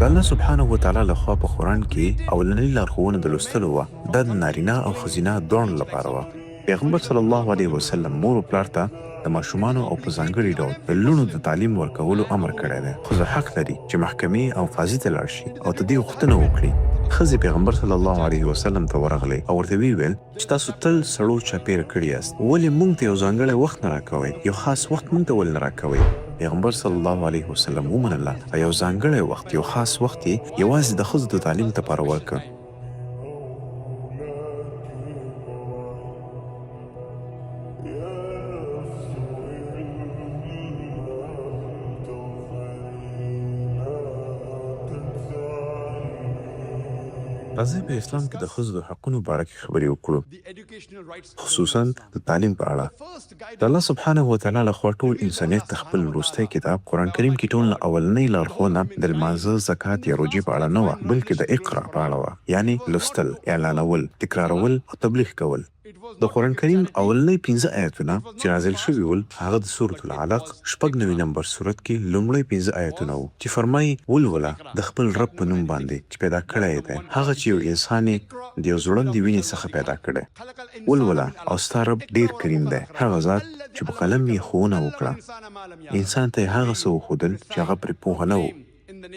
د الله سبحانه وتعالی لخوا په قرآن کې اولنۍ لارښوونه د لوستلو وه. دا د نارینه او ښځینه دواړو لپاره وه. پیغمبر صلی الله علیه وسلم مور او پلار ته د ماشومانو او په ځانګړي ډول د لوڼو د تعلیم ورکولو امر کړی دی. ښځه حق لري چې محکمې او قاضي ته لاړ شي او د دې غوښتنه وکړي. ښځې پیغمبر صلی الله علیه وسلم ته ورغلې او ورته ویل چې تاسو تل سړو چاپېره کړي یاست، ولې موږ ته یو ځانګړی وخت نه راکوئ؟ یو خاص وخت موږ ته ولې نه راکوئ؟ پیغمبر صلی الله علیه وسلم ومنله او یو ځانګړی وخت، یو خاص وخت یې یوازې د ښځو د تعلیم لپاره ورکړ. راځئ په اسلام کې د ښځو د حقونو باره کې خبرې وکړو، خصوصا د تعلیم په اړه. د الله سبحانه وتعالی لخوا ټول انسانیت ته خپل وروستی کتاب قرآن کریم کې ټول اولنۍ لارښوونه د لمانځه، زکات یا روژې په اړه نه وه، بلکې د اقرا په اړه وه، یعنې لوستل، اعلانول، تکرارول او تبلیغ کول. د قرآن کریم اولنۍ 15 آیتونه چې نازل شوي ول هغه د سورة العلق 96 نمبر سورت کې لومړی 15 آیتونه وو چې فرمایي ولوله د خپل رب په نوم باندې چې پیدا کړی دی، هغه چې یو انسان یې د یو ځوړندې وینې څخه پیدا کړی. ولوله او ستا رب ډېر کریم دی، هغه ذات چې په قلم یې ښوونه وکړه، انسان ته یې هغه څه وښودل چې هغه پرې پوهه نه و.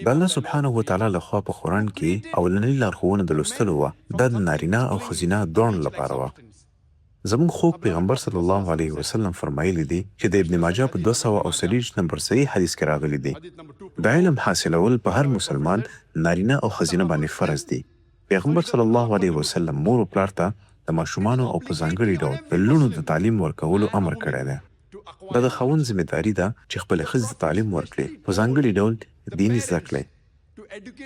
د الله سبحانه وتعالی لخوا په قرآن کې اولنۍ لارښوونه د لوستلو وه. دا د نارینه او ښځینه دواړو لپاره وه. زموږ خوږ پیغمبر صلی الله علیه وسلم فرمایلی دی چې د ابن ماجه په 240 نمبر صحیح حدیث کې راغلی دی د علم حاصلول په هر مسلمان نارینه او ښځینه باندې فرض دی. پیغمبر صلی الله علیه وسلم مور او پلار ته د ماشومانو او په ځانګړي ډول د لوڼو د تعلیم ورکولو امر کړی دی. دا د خاوند ذمهداري ده چې خپلې ښځې ته تعلیم ورکړي، په ځانګړي ډول دین زده کړي.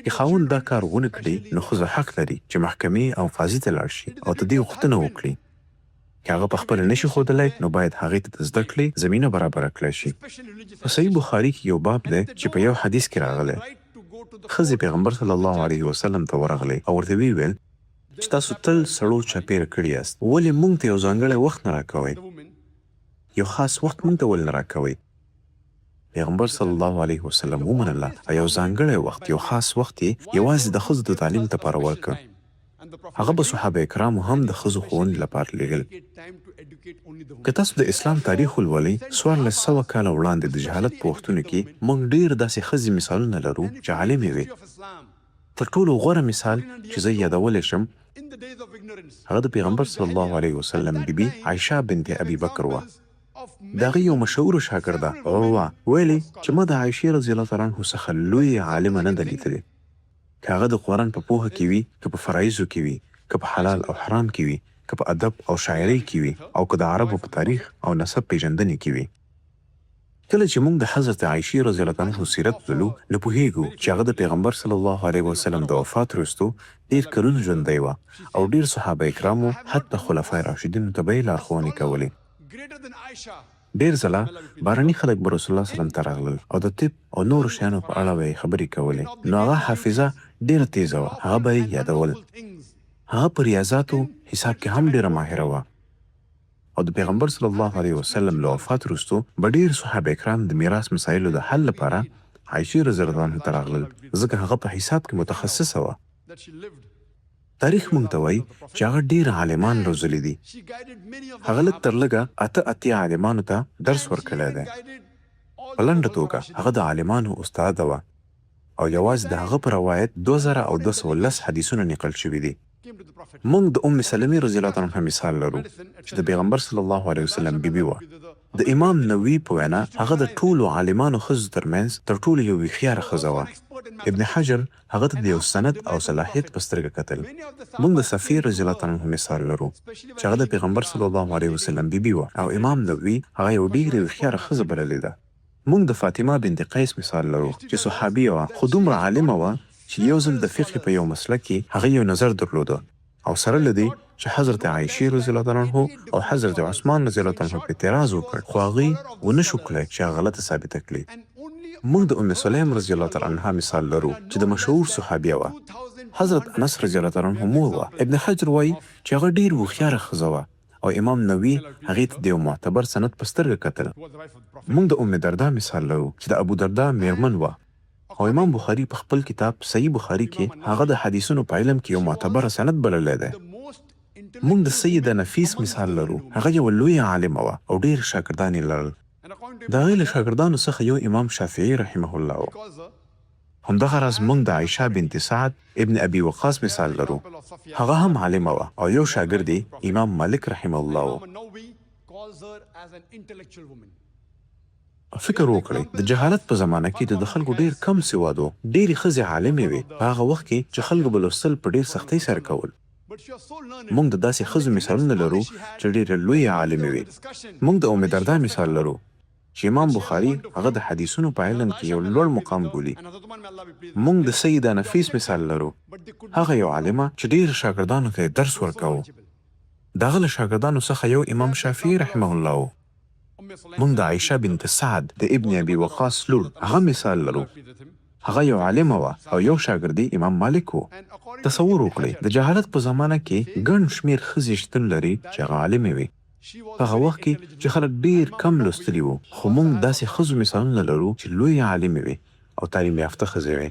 که خاوند دا کار ونه کړي نو ښځه حق لري چې محکمې او قاضي ته لاړ شي او د دې غوښتنه وکړي. که هغه پخپله نشي ښودلی نو باید هغې ته د زده کړې زمینه برابره کړی شي. په صحیح بخاري کې یو باب دی چې په یو حدیث کې راغلی ښځې پیغمبر صلی الله علیه وسلم ته ورغلی او ورته ویل چې تاسو تل سړو چاپېره کړي یاست، ولې موږ ته یو ځانګړی وخت نه راکوئ؟ یو خاص وخت موږ ته ولې نه راکوئ؟ پیغمبر صلی الله علیه وسلم ومنله او یو ځانګړی وخت، یو خاص وخت یې یوازې د ښځو د تعلیم لپاره ورکړ. هغه به صحابه کرامو هم د ښځو ښوونې لپاره لېږل. که تاسو د اسلام تاریخ ولولئ 1400 کاله وړاندې د جهالت په وختونو کې موږ ډېر داسې ښځې مثالونه لرو چې عالمې وې. تر ټولو غوره مثال چې زه یادولی شم هغه د پیغمبر صلی الله علیه وسلم بیبي عایشه بنت ابي بکر وه. د هغې یو مشهوره شاګرده عروه ویلي چې ما د عایشې رضی الله تعالی عنها څخه لویه عالمه نه ده لیدلې. که هغه د قرآن په پوهه کې وي، که په فرایضو کې وي، که په حلال او حرام کې وي، که په ادب او شاعرۍ کې وي، او که د عربو په تاریخ او نسب پیژندنې کې وي. کله چې موږ د حضرت عایشې رضی الله عنها سیرت لولو نو پوهیږو چې هغه د پیغمبر صلی الله علیه وسلم د وفات وروسته ډېر کلونه ژوندی وه او ډېر صحابه کرامو حتی خلفای راشدینو ته به یې لارښوونې کولې. ډېر ځله بهرني خلک به رسول الله سلم ته راغلل او د طب او نورو شیانو په اړه به یې خبرې کولې، نو هغه حافظه ډېره تیزه وه، هغه به یې یادول. هغه په ریاضاتو حساب کې هم ډېره ماهره وه. او د پیغمبر صلی الله علیه وسلم له وفات وروسته به ډېر صحابه کرام د میراث مسایلو د حل لپاره عایشې رضی الله عنها ته راغلل، ځکه هغه په حساب کې متخصصه وه. تاریخ موږ ته وایي چې هغه ډېر عالمان روزلي دي. هغه لږ تر لږه 8 عالمانو ته درس ورکړی دی. په لنډه توګه هغه د عالمانو استاده وه او یوازې د هغه په روایت 2210 حدیثونه نقل شوي دي. موږ د ام سلمې رضی الله عنها مثال لرو چې د پیغمبر صلی الله علیه وسلم بیبي وه. د امام نووي په وینا هغه د ټولو عالمانو ښځو ترمنځ تر ټولو یو هوښیاره ښځه وه. ابن حجر هغه ته د یو سند او صلاحیت په سترګه کتل. موږ د صفیه رضی الله عنها مثال لرو چې هغه د پیغمبر صلی الله علیه وسلم بیبي وه او امام نووي هغه یو ډېره هوښیاره ښځه بللې ده. موږ د فاطمه بنت قیس مثال لرو چې صحابیه وه خو دومره عالمه وه چې یو ځل د فقه په یو مسله کې هغه یو نظر درلوده او سره له دې چې حضرت عایشې رضی الله عنها او حضرت عثمان رضی الله عنه په اعتراض وکړ خو هغوی ونه شو کړی چې هغه غلطه ثابته کړي. موږ د ام سلیم رضی الله عنها مثال لرو چې د مشهور صحابیه وه. حضرت انس رضی الله عنه مور وه. ابن حجر وایي چې هغه ډېر هوښیاره ښځه وه او امام نووي هغې ته د یو معتبر سند په سترګه کتل. موږ د ام دردا مثال لرو چې د ابو دردا میرمن وه او امام بخاری په خپل کتاب صحیح بخاری کې هغه د حدیثونو په علم کې یو معتبر سند بللی دی. موږ د سیده نفیس مثال لرو. هغه یو لوی عالم وه او ډېر شاګردان یې لرل. د هغې له شاګردانو څخه یو امام شافعي رحمه الله و. همدغه راز موږ د عایشه بنت سعد ابن ابي وقاص مثال لرو. هغه هم عالمه وه او یو شاګرد یې امام مالک رحمه الله و. فکر وکړئ د جهالت په زمانه کې د خلکو ډېر کم سواد و. ډېرې ښځې عالمې وې په هغه وخت کې چې خلکو به لوستل په ډېر سختۍ سره کول. موږ د داسې ښځو مثالونه لرو چې ډېرې لویې عالمې وې. موږ د ام دردا مثال لرو چې امام بخاري هغه د حدیثونو په علم کې یو لوړ مقام بولي. موږ د سیده نفیس مثال لرو. هغه یو عالمه چې ډېر شاګردانو ته درس ورکاوه. د هغه له شاګردانو څخه یو امام شافعي رحمه الله و. موږ د عایشه بنت سعد د ابن ابي وقاص لور هغه مثال لرو. هغه یو عالمه وه او یو شاګرد امام مالک و. تصور وکړئ د جهالت په زمانه کې ګڼ شمېر ښځې شتون لري چې هغه عالمې وي. په هغه وخت کې چې خلک ډېر کم لوستلي وو، خو موږ داسې ښځو مثالونه لرو چې لویې عالمې وي او تعلیم یافته ښځې وي.